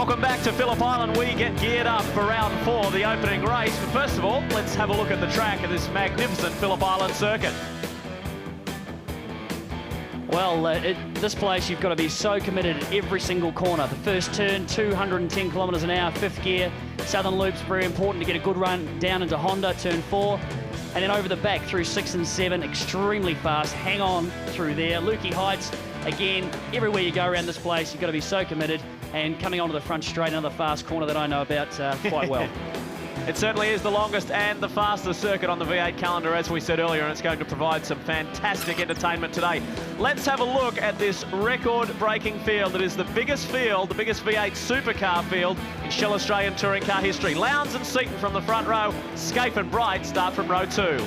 Welcome back to Phillip Island. We get geared up for round 4, the opening race. But first of all, let's have a look at the track of this magnificent Phillip Island circuit. Well, this place you've got to be so committed at every single corner. The first turn, 210 kilometres an hour, 5th gear. Southern Loop's very important to get a good run down into Honda, turn 4. And then over the back through 6 and 7, extremely fast. Hang on through there. Lukey Heights, again, everywhere you go around this place, you've got to be so committed. And coming onto the front straight, another fast corner that I know about quite well. It certainly is the longest and the fastest circuit on the V8 calendar, as we said earlier, and it's going to provide some fantastic entertainment today. Let's have a look at this record-breaking field. It is the biggest field, the biggest V8 supercar field in Shell Australian touring car history. Lowndes and Seaton from the front row. Scaife and Bright start from row 2.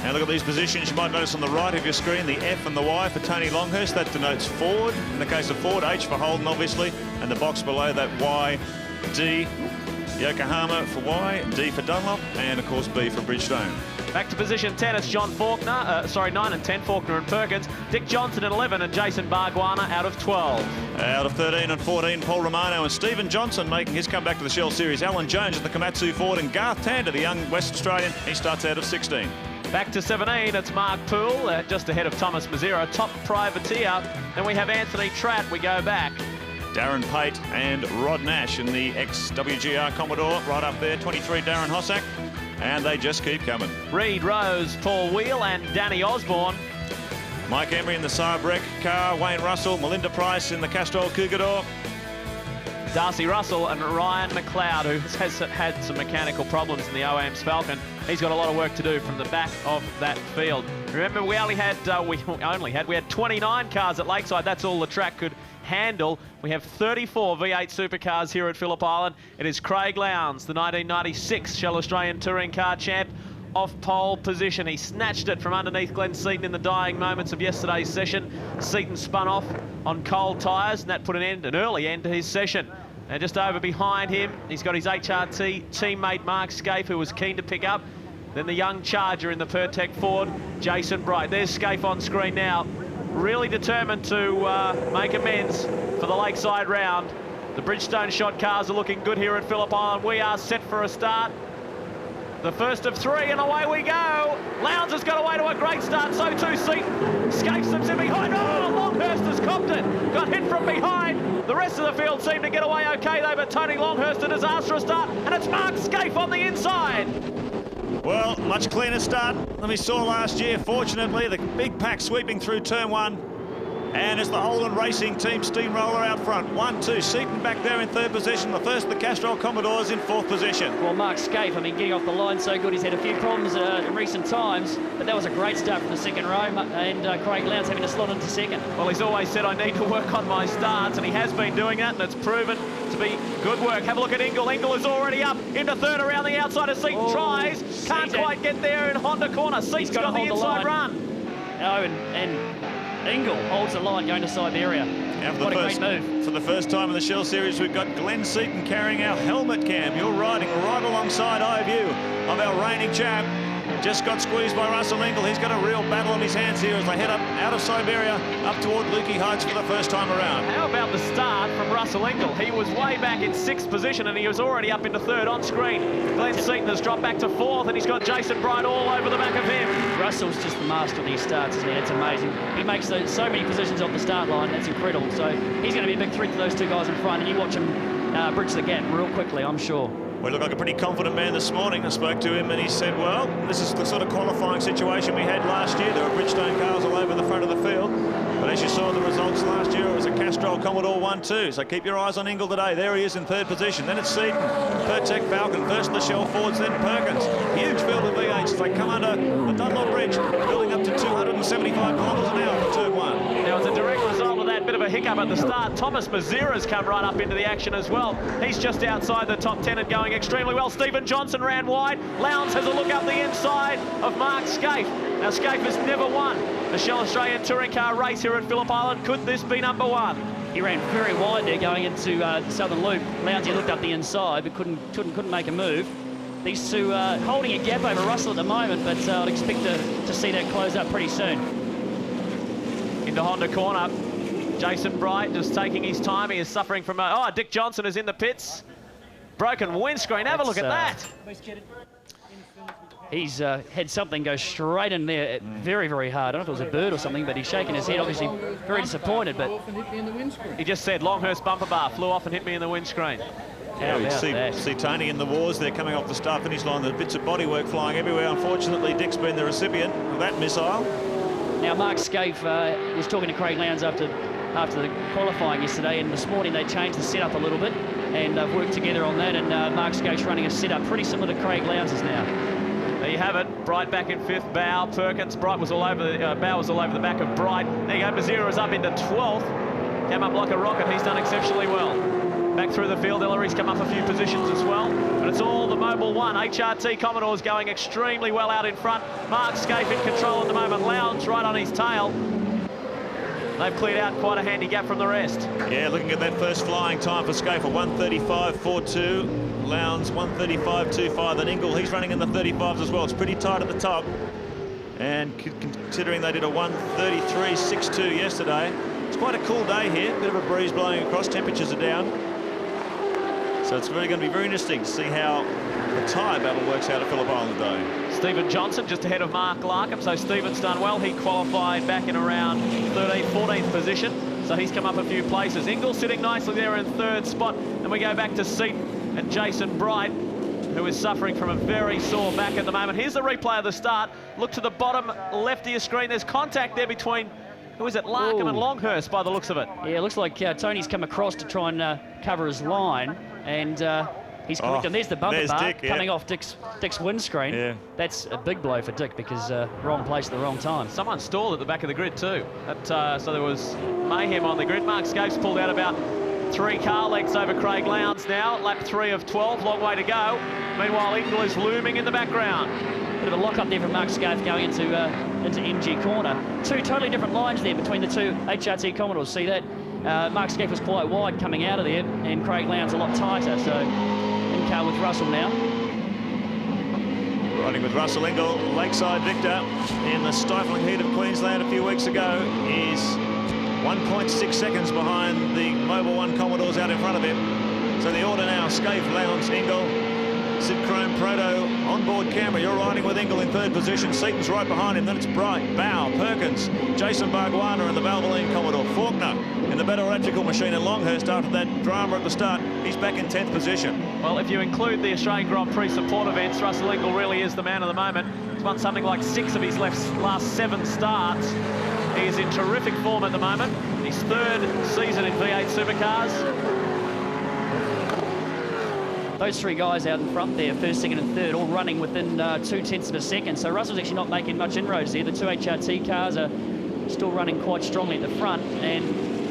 Now look at these positions. You might notice on the right of your screen the F and the Y for Tony Longhurst. That denotes Ford. In the case of Ford, H for Holden, obviously. And the box below that, Y, D, Yokohama for Y, D for Dunlop, and of course B for Bridgestone. Back to position 10, it's John Faulkner, 9 and 10, Faulkner and Perkins. Dick Johnson at 11 and Jason Bargwanna out of 12. Out of 13 and 14, Paul Romano and Stephen Johnson making his comeback to the Shell Series. Alan Jones at the Komatsu Ford and Garth Tander, the young West Australian, he starts out of 16. Back to 17, it's Mark Poole, just ahead of Thomas Mazzero, top privateer. Then we have Anthony Tratt, we go back. Darren Pate and Rod Nash in the ex-WGR Commodore, right up there, 23 Darren Hossack, and they just keep coming. Reed Rose, Paul Wheel and Danny Osborne. Mike Emery in the Saab car, Wayne Russell, Melinda Price in the Castrol Cougador. Darcy Russell and Ryan McLeod, who has had some mechanical problems in the OAM's Falcon. He's got a lot of work to do from the back of that field. Remember, we had 29 cars at Lakeside. That's all the track could handle. We have 34 V8 supercars here at Phillip Island. It is Craig Lowndes, the 1996 Shell Australian Touring Car Champ, off pole position. He snatched it from underneath Glenn Seaton in the dying moments of yesterday's session. Seaton spun off on cold tyres, and that put an early end to his session. And just over behind him, he's got his HRT teammate Mark Scaife, who was keen to pick up. Then the young charger in the Pertec Ford, Jason Bright. There's Scaife on screen now, really determined to make amends for the Lakeside round. The Bridgestone shot cars are looking good here at Phillip Island. We are set for a start. The first of 3, and away we go. Lowndes has got away to a great start, so too Seaton. Scaife slips in behind. Oh, Longhurst has copped it. Got hit from behind. The rest of the field seemed to get away okay, though, but Tony Longhurst, a disastrous start, and it's Mark Scaife on the inside. Well, much cleaner start than we saw last year. Fortunately, the big pack sweeping through turn 1. And it's the Holden Racing Team steamroller out front. 1, 2, Seaton back there in 3rd position. The first of the Castrol Commodores in 4th position. Well, Mark Scaife, I mean, getting off the line so good. He's had a few problems in recent times, but that was a great start from the 2nd row. And Craig Lowndes having to slot into 2nd. Well, he's always said, I need to work on my starts, and he has been doing that, and it's proven to be good work. Have a look at Ingle. Ingle is already up into 3rd around the outside as Seaton tries. Can't quite get there in Honda corner. Seaton's got the inside run. Oh, and Ingle holds the line going to Siberia. What a great move. For the first time in the Shell Series, we've got Glenn Seaton carrying our helmet cam. You're riding right alongside eye view of our reigning champ. Just got squeezed by Russell Ingle. He's got a real battle on his hands here as they head up out of Siberia, up toward Lukey Heights for the first time around. How about the start from Russell Ingle? He was way back in 6th position and he was already up into 3rd on screen. Glenn Seaton has dropped back to 4th and he's got Jason Bright all over the back of him. Russell's just the master of these starts, isn't he? It's amazing. He makes so many positions off the start line. That's incredible. So he's going to be a big threat to those 2 guys in front, and you watch him bridge the gap real quickly, I'm sure. We look like a pretty confident man this morning. I spoke to him and he said, well, this is the sort of qualifying situation we had last year. There were Bridgestone cars all over the front of the field. But as you saw the results last year, it was a Castrol Commodore 1-2. So keep your eyes on Ingle today. There he is in 3rd position. Then it's Seaton, Pertec Falcon, first the Shell Fords, then Perkins. Huge field of V8s as they come under the Dunlop Bridge, building up to 275 kilometres an hour for turn 1. Now, as a direct result of that bit of a hiccup at the start, Thomas Mazzero's come right up into the action as well. He's just outside the top 10 and going extremely well. Stephen Johnson ran wide. Lowndes has a look up the inside of Mark Scaife. Now, Scaife has never won the Shell Australian Touring Car race here at Phillip Island. Could this be number 1? He ran very wide there going into Southern Loop. Lowndes looked up the inside but couldn't make a move. These 2 holding a gap over Russell at the moment, but I'd expect to see that close up pretty soon. Into Honda corner. Jason Bright just taking his time. He is suffering from Dick Johnson is in the pits. Broken windscreen. Have a look at that. He's had something go straight in there very, very hard. I don't know if it was a bird or something, but he's shaking his head, obviously very disappointed. But he just said Longhurst bumper bar flew off and hit me in the windscreen. Yeah, you see Tony in the wars there coming off the start-finish line. There's bits of bodywork flying everywhere. Unfortunately, Dick's been the recipient of that missile. Now, Mark Scaife was talking to Craig Lowndes after the qualifying yesterday, and this morning they changed the setup a little bit, and they've worked together on that, and Mark Scaife's running a setup pretty similar to Craig Lowndes' now. There you have it. Bright back in 5th. Bow, Perkins. Bright was all over the Bow was all over the back of Bright. There you go. Mazira is up into 12th. Came up like a rocket. He's done exceptionally well. Back through the field, Ellery's come up a few positions as well. But it's all the Mobil 1. HRT Commodores going extremely well out in front. Mark Scaife in control at the moment. Lowndes right on his tail. They've cleared out quite a handy gap from the rest. Yeah, looking at that first flying time for Scaife, 1:35.42. Lowndes 1:35.25. And Ingle, he's running in the 35s as well. It's pretty tight at the top. And considering they did a 1:33.62 yesterday, it's quite a cool day here. Bit of a breeze blowing across. Temperatures are down. So it's going to be very interesting to see how the tyre battle works out at Phillip Island today. Stephen Johnson just ahead of Mark Larkham. So Stephen's done well. He qualified back in around 13th, 14th position. So he's come up a few places. Ingle sitting nicely there in 3rd spot. And we go back to Seaton and Jason Bright, who is suffering from a very sore back at the moment. Here's the replay of the start. Look to the bottom left of your screen. There's contact there between, who is it, Larkham and Longhurst by the looks of it. Yeah, it looks like Tony's come across to try and cover his line, and he's clicked him. There's the bumper bar Dick, coming off Dick's windscreen. Yeah. That's a big blow for Dick because wrong place at the wrong time. Someone stalled at the back of the grid too. So there was mayhem on the grid. Mark Scaife's pulled out about 3 car lengths over Craig Lowndes now. Lap 3 of 12, long way to go. Meanwhile, Ingle is looming in the background. Bit of a lock-up there from Mark Scaife going into MG corner. 2 totally different lines there between the 2 HRT Commodores. See that? Mark Scaife was quite wide coming out of there, and Craig Lowndes a lot tighter. So in car with Russell now. Riding with Russell Ingle, Lakeside victor in the stifling heat of Queensland a few weeks ago, is 1.6 seconds behind the Mobil 1 Commodores out in front of him. So the order now: Scaife, Lowndes, Ingle, Sid Chrome, Proto, onboard camera. You're riding with Ingle in 3rd position. Seaton's right behind him. Then it's Bright, Bow, Perkins, Jason Bargwanna and the Valvoline Commodore. Faulkner in the better electrical machine, and Longhurst, after that drama at the start, he's back in 10th position. Well, if you include the Australian Grand Prix support events, Russell Ingle really is the man of the moment. He's won something like 6 of his last 7 starts. He is in terrific form at the moment. His 3rd season in V8 Supercars. Those 3 guys out in front there, 1st, 2nd and 3rd, all running within 0.2 of a second. So Russell's actually not making much inroads there. The 2 HRT cars are still running quite strongly at the front, and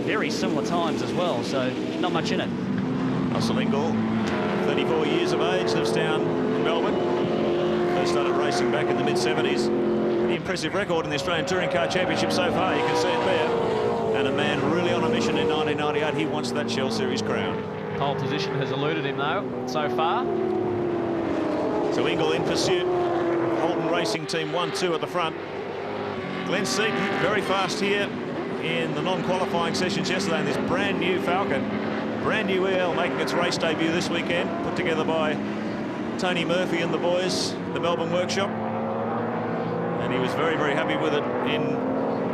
very similar times as well, so not much in it. Russell Ingle, 34 years of age, lives down in Melbourne. First started racing back in the mid-70s. Pretty impressive record in the Australian Touring Car Championship so far, you can see it there. And a man really on a mission in 1998. He wants that Shell Series crown. Pole position has eluded him though so far. So Ingle in pursuit. Holden Racing Team 1-2 at the front. Glenn Seaton very fast here in the non-qualifying sessions yesterday in this brand new Falcon. Brand new EL making its race debut this weekend, put together by Tony Murphy and the boys, the Melbourne workshop. And he was very, very happy with it in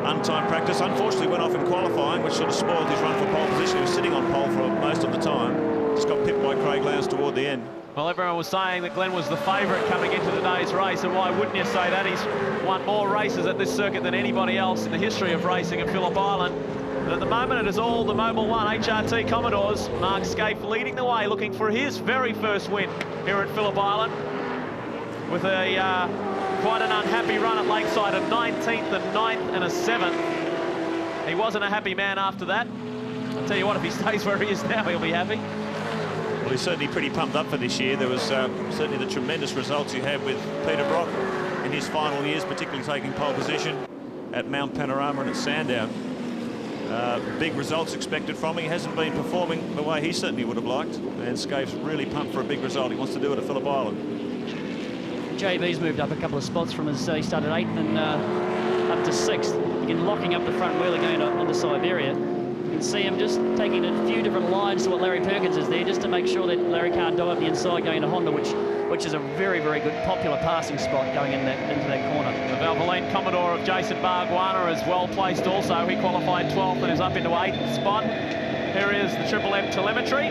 untimed practice. Unfortunately went off in qualifying, which sort of spoiled his run for pole position. He was sitting on pole for most of the time. Just got pipped by Craig Lowndes toward the end. Well, everyone was saying that Glenn was the favourite coming into today's race, and why wouldn't you say that? He's won more races at this circuit than anybody else in the history of racing at Phillip Island. But at the moment, it is all the Mobil 1 HRT Commodores. Mark Scaife leading the way, looking for his very first win here at Phillip Island, with a quite an unhappy run at Lakeside, a 19th, a 9th and a 7th. He wasn't a happy man after that. I'll tell you what, if he stays where he is now, he'll be happy. Well, he's certainly pretty pumped up for this year. There was certainly the tremendous results he had with Peter Brock in his final years, particularly taking pole position at Mount Panorama and at Sandown. Big results expected from him. He hasn't been performing the way he certainly would have liked, and Scaife's really pumped for a big result. He wants to do it at Phillip Island. JB's moved up a couple of spots from his, he started 8th and up to 6th. Again, locking up the front wheel again into Siberia. You can see him just taking a few different lines to what Larry Perkins is there, just to make sure that Larry can't dive the inside going into Honda, which is a very, very good popular passing spot going into that corner. The Valvoline Commodore of Jason Bargwanna is well placed also. He qualified 12th and is up into 8th spot. Here is the Triple M telemetry.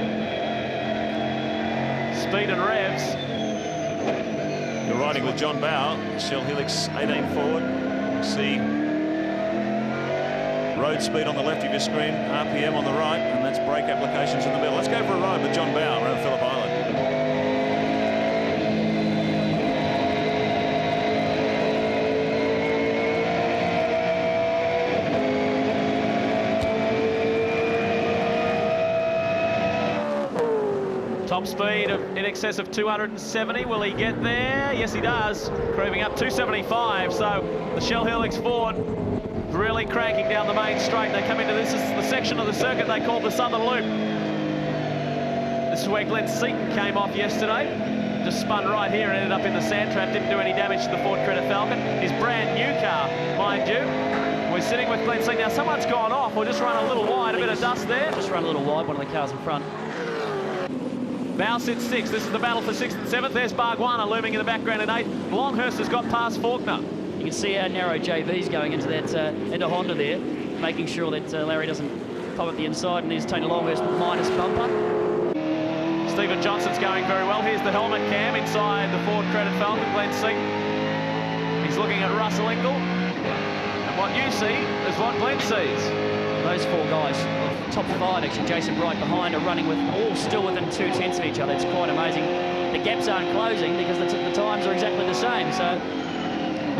Speed and revs. You're riding with John Bow, Shell Helix 18 forward. See road speed on the left of your screen, RPM on the right, and that's brake applications in the middle. Let's go for a ride with John Bow around Phillip Island. Top speed in excess of 270. Will he get there? Yes, he does. Creeping up 275. So the Shell Helix Ford really cranking down the main straight. They come into this is the section of the circuit they call the Southern Loop. This is where Glenn Seaton came off yesterday. Just spun right here and ended up in the sand trap. Didn't do any damage to the Ford Credit Falcon. His brand new car, mind you. We're sitting with Glenn Seaton. Now someone's gone off. We'll just run a little wide. A bit of dust there. Just run a little wide. One of the cars in front. Bow sits 6th. This is the battle for 6th and 7th. There's Bargwanna looming in the background at 8th. Longhurst has got past Faulkner. You can see how narrow JV's going into that into Honda there, making sure that Larry doesn't pop at the inside, and there's Tony Longhurst minus bumper. Stephen Johnson's going very well. Here's the helmet cam inside the Ford Credit Falcon. Glenn Seaton. He's looking at Russell Ingall. And what you see is what Glenn sees. Those 4 guys, top 5 actually, Jason Bright behind, are running with all still within 2/10 of each other. It's quite amazing. The gaps aren't closing because the times are exactly the same. So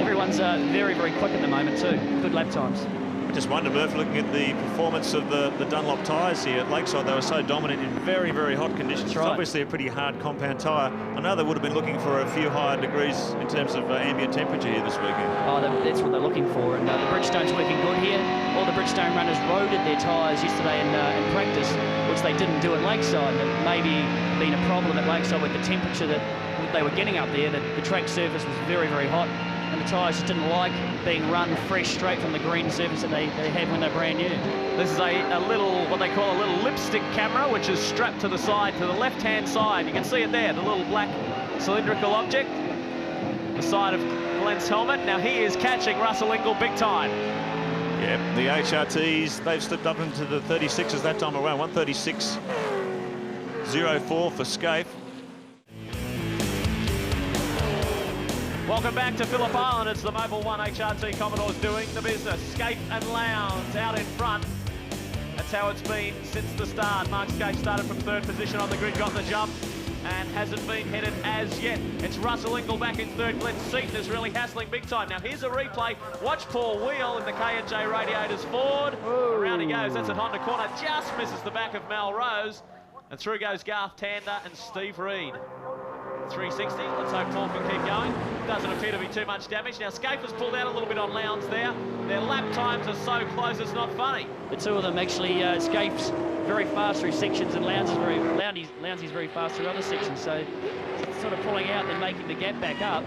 everyone's very, very quick at the moment too. Good lap times. I just wonder, Murph, looking at the performance of the Dunlop tyres here at Lakeside, they were so dominant in very, very hot conditions. That's right. It's obviously a pretty hard compound tyre. I know they would have been looking for a few higher degrees in terms of ambient temperature here this weekend. Oh, that's what they're looking for. And the Bridgestone's working good here. All the Bridgestone runners roaded their tyres yesterday in practice, which they didn't do at Lakeside. That maybe been a problem at Lakeside with the temperature that they were getting up there. That the track surface was very, very hot, and the tyres just didn't like being run fresh straight from the green surface that they had when they're brand new. This is a little, what they call a little lipstick camera, which is strapped to the side, to the left-hand side. You can see it there, the little black cylindrical object, the side of Glenn's helmet. Now he is catching Russell Ingall big time. Yeah, the HRTs, they've slipped up into the 36s that time around. 136.04 for Scaife. Welcome back to Phillip Island. It's the Mobil 1 HRT Commodores doing the business. Scaife and Lowndes out in front. That's how it's been since the start. Mark Scaife started from 3rd position on the grid, got the jump, and hasn't been headed as yet. It's Russell Ingall back in 3rd. Glenn Seaton is really hassling big time. Now here's a replay. Watch Paul Wheel in the K&J Radiators Ford. Around he goes. That's at Honda corner. Just misses the back of Melrose. And through goes Garth Tander and Steve Reed. 360. Let's hope Paul can keep going. Doesn't appear to be too much damage. Now Scaife has pulled out a little bit on Lowndes there. Their lap times are so close it's not funny. The 2 of them actually, Scaife's very fast through sections, and Lowndes is very fast through other sections. So sort of pulling out and making the gap back up.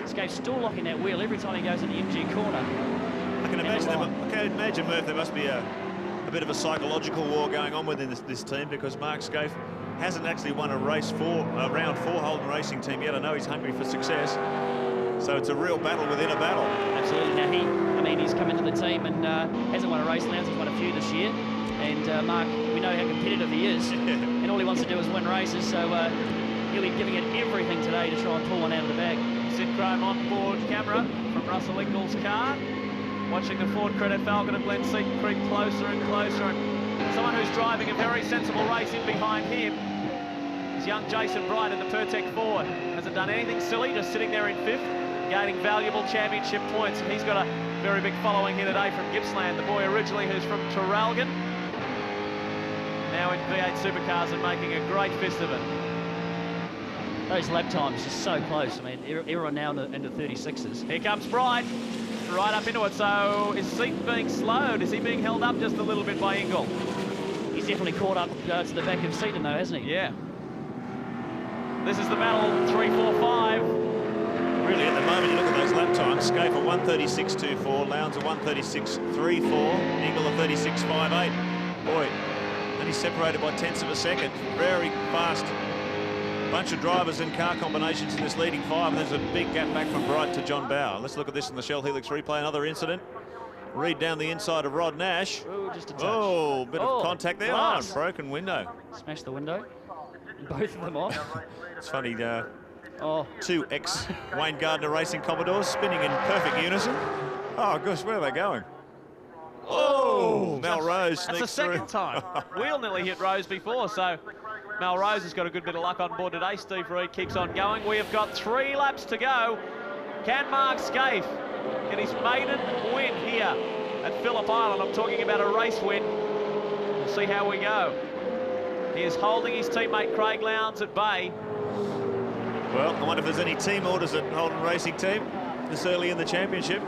Scaife's still locking that wheel every time he goes in the MG corner. I can imagine, Murph, there must be a bit of a psychological war going on within this team, because Mark Scaife hasn't actually won a round 4 Holden Racing team yet. I know he's hungry for success, so it's a real battle within a battle. Absolutely. Now he's come into the team and hasn't won a race. Lowndes has won a few this year, and Mark, we know how competitive he is, and all he wants to do is win races. So he'll be giving it everything today to try and pull one out of the bag. Synchrome onboard camera from Russell Ingall's car, watching the Ford Credit Falcon and Glenn Seaton creep closer and closer, and someone who's driving a very sensible race in behind him is young Jason Bright in the Pertec Ford. Hasn't done anything silly, just sitting there in 5th, gaining valuable championship points, and he's got a very big following here today from Gippsland, the boy originally who's from Traralgon, now in V8 Supercars and making a great fist of it. Those lap times are so close. I mean, everyone now in the 36s. Here comes Bright, right up into it. So is Seaton being slowed? Is he being held up just a little bit by Ingall? He's definitely caught up to the back of Seaton though, hasn't he? Yeah. This is the battle, 3-4-5. Really, at the moment, you look at those lap times. Scaife a 136.24, Lowndes a 136.34, Ingall a 36.58. Boy, and he's separated by tenths of a second. Very fast bunch of drivers and car combinations in this leading five. And there's a big gap back from Bright to John Bower. Let's look at this in the Shell Helix replay. Another incident. Reed down the inside of Rod Nash. Oh, just a touch. Oh, bit of contact there. Oh, broken window. Smashed the window. Both of them off. It's funny, two ex-Wayne Gardner Racing Commodores spinning in perfect unison. Oh, gosh, where are they going? Oh, Mel Rose sneaks That's the second through. time. Wheel nearly hit Rose before, so Mel Rose has got a good bit of luck on board today. Steve Reed keeps on going. We have got 3 laps to go. Can Mark Scaife get his maiden win here at Phillip Island? I'm talking about a race win. We'll see how we go. He is holding his teammate Craig Lowndes at bay. Well, I wonder if there's any team orders at Holden Racing Team this early in the championship.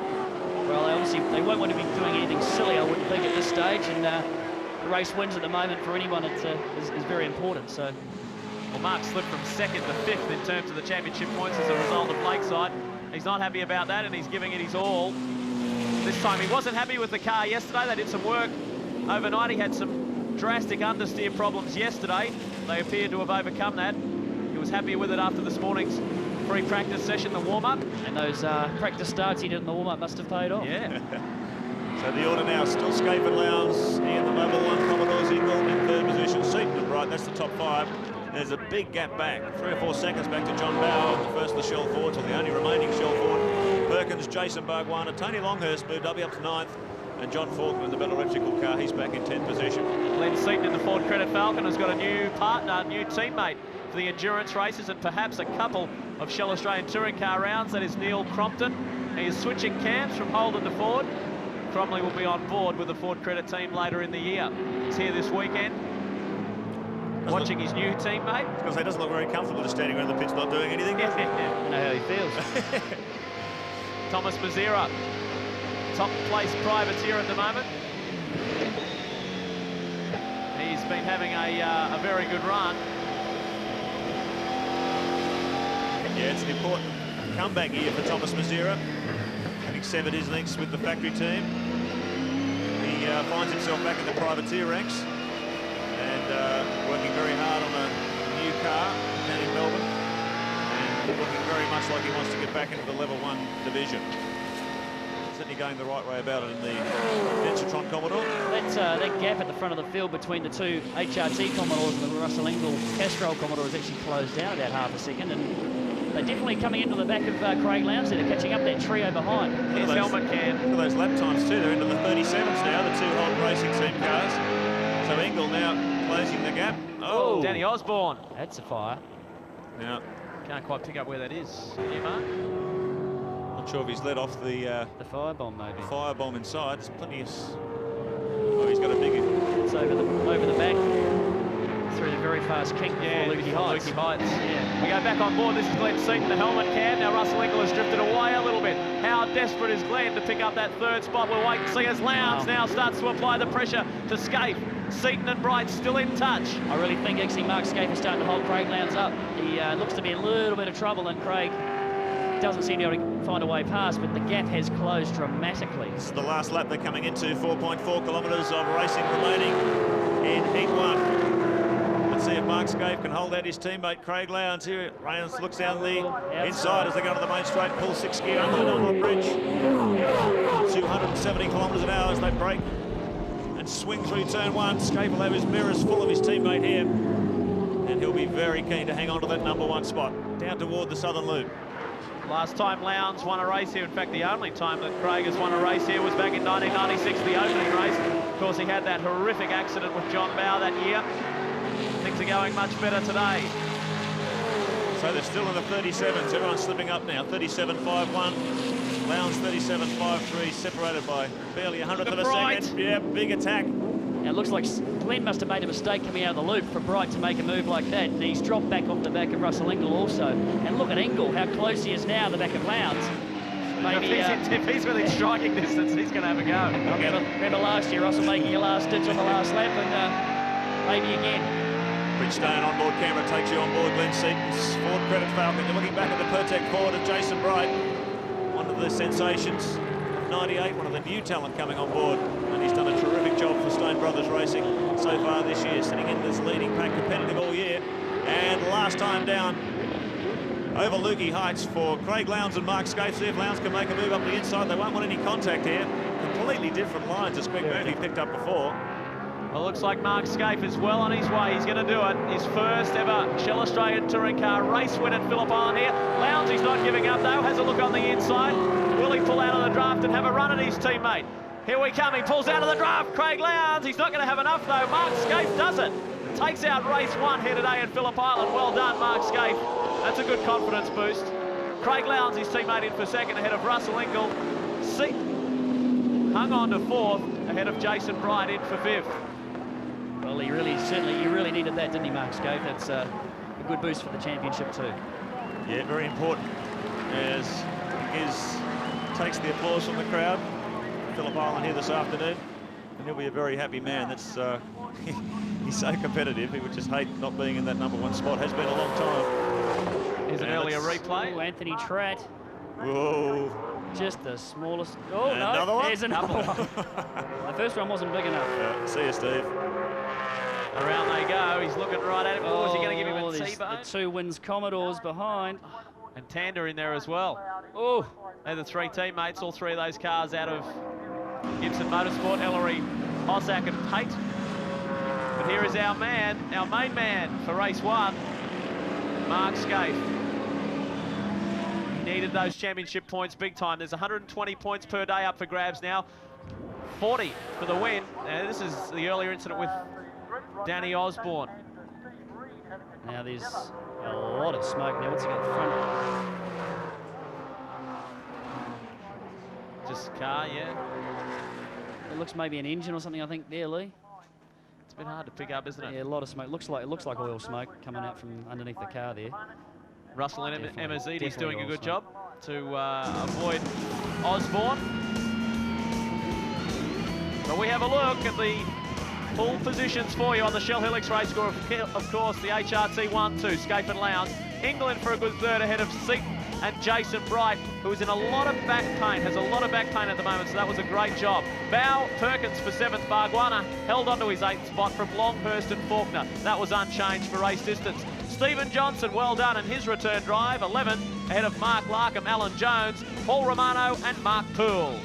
Well, they won't want to be doing anything silly, I wouldn't think, at this stage. And the race wins at the moment for anyone is very important. So, well, Mark slipped from 2nd to 5th in terms of the championship points as a result of Lakeside. He's not happy about that, and he's giving it his all. This time he wasn't happy with the car yesterday. They did some work overnight. He had some drastic understeer problems yesterday. They appeared to have overcome that. He was happy with it after this morning's free practice session, the warm-up. And those practice starts he did in the warm-up must have paid off. Yeah. So the order now, still Scaife and Lowndes in the Mobil 1 Commodores Eagle in 3rd position. Seaton and Bright, that's the top 5. There's a big gap back, 3 or 4 seconds back to John Bower, the first of the Shell Fords, or the only remaining Shell Ford. Perkins, Jason Bargwana, Tony Longhurst moved up to 9th, and John Faulkner in the Bell Electrical car, he's back in 10th position. Glenn Seaton in the Ford Credit Falcon has got a new partner, a new teammate for the endurance races and perhaps a couple of Shell Australian Touring Car rounds. That is Neil Crompton. He is switching camps from Holden to Ford. Cromley will be on board with the Ford Credit team later in the year. He's here this weekend, watching his new teammate. Because he doesn't look very comfortable just standing around the pits not doing anything. I know how he feels. Thomas Mazera, top place privateer at the moment. He's been having a very good run. Yeah, it's an important comeback year for Thomas Mazera, having severed his links with the factory team. He finds himself back in the privateer ranks and working very hard on a new car down in Melbourne, and looking very much like he wants to get back into the level 1 division. Certainly going the right way about it in the Densitron Commodore. That gap at the front of the field between the two HRT Commodores and the Russell Ingall Castrol Commodore has actually closed down about half a second, and they're definitely coming into the back of Craig Lowndes. They're catching up that trio behind. Here's helmet cam. Look at those lap times too. They're into the 37s now, the 2 Holden Racing Team cars. So Ingall now closing the gap. Oh, Danny Osborne. That's a fire. Now, Can't quite pick up where that is. Can you, Mark? not sure if he's let off the firebomb, maybe. firebomb inside. There's plenty of... Oh, he's got a big... It's over the back. Through the very fast kink before Lukey Heights. Yeah. We go back on board. This is Glenn Seaton, the helmet cam. Now Russell Ingall has drifted away a little bit. How desperate is Glenn to pick up that 3rd spot? We'll wait and see as Lowndes now starts to apply the pressure to Scaife. Seaton and Bright still in touch. I really think actually Mark Scaife is starting to hold Craig Lowndes up. He looks to be in a little bit of trouble, and Craig doesn't seem to be able to find a way past, but the gap has closed dramatically. This is the last lap they're coming into. 4.4 kilometres of racing remaining in Heat 1. Let's see if Mark Scaife can hold out his teammate Craig Lowndes here. Lowndes looks down the inside as they go to the main straight, pull 6 gear under the Donald Bridge. 270 kilometres an hour as they brake and swing through turn 1. Scaife will have his mirrors full of his teammate here, and he'll be very keen to hang on to that number 1 spot down toward the southern loop. Last time Lowndes won a race here, in fact the only time that Craig has won a race here was back in 1996, the opening race. Of course he had that horrific accident with John Bower that year. Things are going much better today. So they're still in the 37s. Everyone's slipping up now. 37.51. Lowndes 37.53, separated by barely 100th of a second. Yeah, big attack. Now it looks like Glenn must have made a mistake coming out of the loop for Bright to make a move like that. And he's dropped back off the back of Russell Ingall also. And look at Ingall, how close he is now to the back of Lowndes. Maybe, if he's within striking distance, he's going to have a go. Remember last year, Russell making a last ditch on the last lap, and maybe again. Bridgestone onboard camera takes you on board Glenn Seaton's Ford Credit Falcon. You're looking back at the Pertec Ford of Jason Bright, one of the sensations of '98, one of the new talent coming on board, and he's done a terrific job. job for Stone Brothers Racing so far this year, sitting in this leading pack, competitive all year. And last time down over Lukey Heights for Craig Lowndes and Mark Scaife. See if Lowndes can make a move up the inside. They won't want any contact here. Completely different lines as Greg Murphy picked up before. Well, looks like Mark Scaife is well on his way. He's going to do it. His first ever Shell Australian Touring Car race win at Phillip Island here. Lowndes, he's not giving up though. Has a look on the inside. Will he pull out of the draft and have a run at his teammate? Here we come. He pulls out of the draft. Craig Lowndes. He's not going to have enough though. Mark Scaife does it. Takes out race 1 here today at Phillip Island. Well done, Mark Scaife. That's a good confidence boost. Craig Lowndes, his teammate, in for second ahead of Russell Ingall. Hung on to 4th ahead of Jason Bright in for 5th. Well, he really needed that, didn't he, Mark Scaife? That's a good boost for the championship too. Yeah, very important as takes the applause from the crowd. Phillip Island here this afternoon, and he'll be a very happy man. That's he's so competitive. He would just hate not being in that #1 spot. Has been a long time. Here's an earlier replay. Oh, Anthony Tratt. Whoa. Just the smallest. Oh, and no. Another one? There's another one. The first one wasn't big enough. Yeah, see you, Steve. Around they go. He's looking right at him. Oh, is he going to give him a T-bone? The 2 wins Commodores behind. And Tander in there as well. Oh, they're the 3 teammates. All 3 of those cars out of Gibson Motorsport, Ellery, Hossack and Pate. But here is our man, our main man for race 1, Mark Scaife. He needed those championship points big time. There's 120 points per day up for grabs now. 40 for the win. And this is the earlier incident with Danny Osborne. Now there's a lot of smoke now. What's he got front? Just a car, yeah. It looks maybe an engine or something, I think, there, Lee. It's been hard to pick up, isn't it? Yeah, a lot of smoke. It looks like oil smoke coming out from underneath the car there. Russell and Emmazides doing a good smoke. job to avoid Osborne. But we have a look at the full positions for you on the Shell Helix race score. Of course, the HRT 1-2, Scaife and Lowndes. England for a good third ahead of Seaton and Jason Bright, who is in a lot of back pain, has a lot of back pain at the moment, so that was a great job. Bow Perkins for 7th. Barguana held onto his 8th spot from Longhurst and Faulkner. That was unchanged for race distance. Stephen Johnson, well done in his return drive, 11th, ahead of Mark Larkham, Alan Jones, Paul Romano and Mark Poole.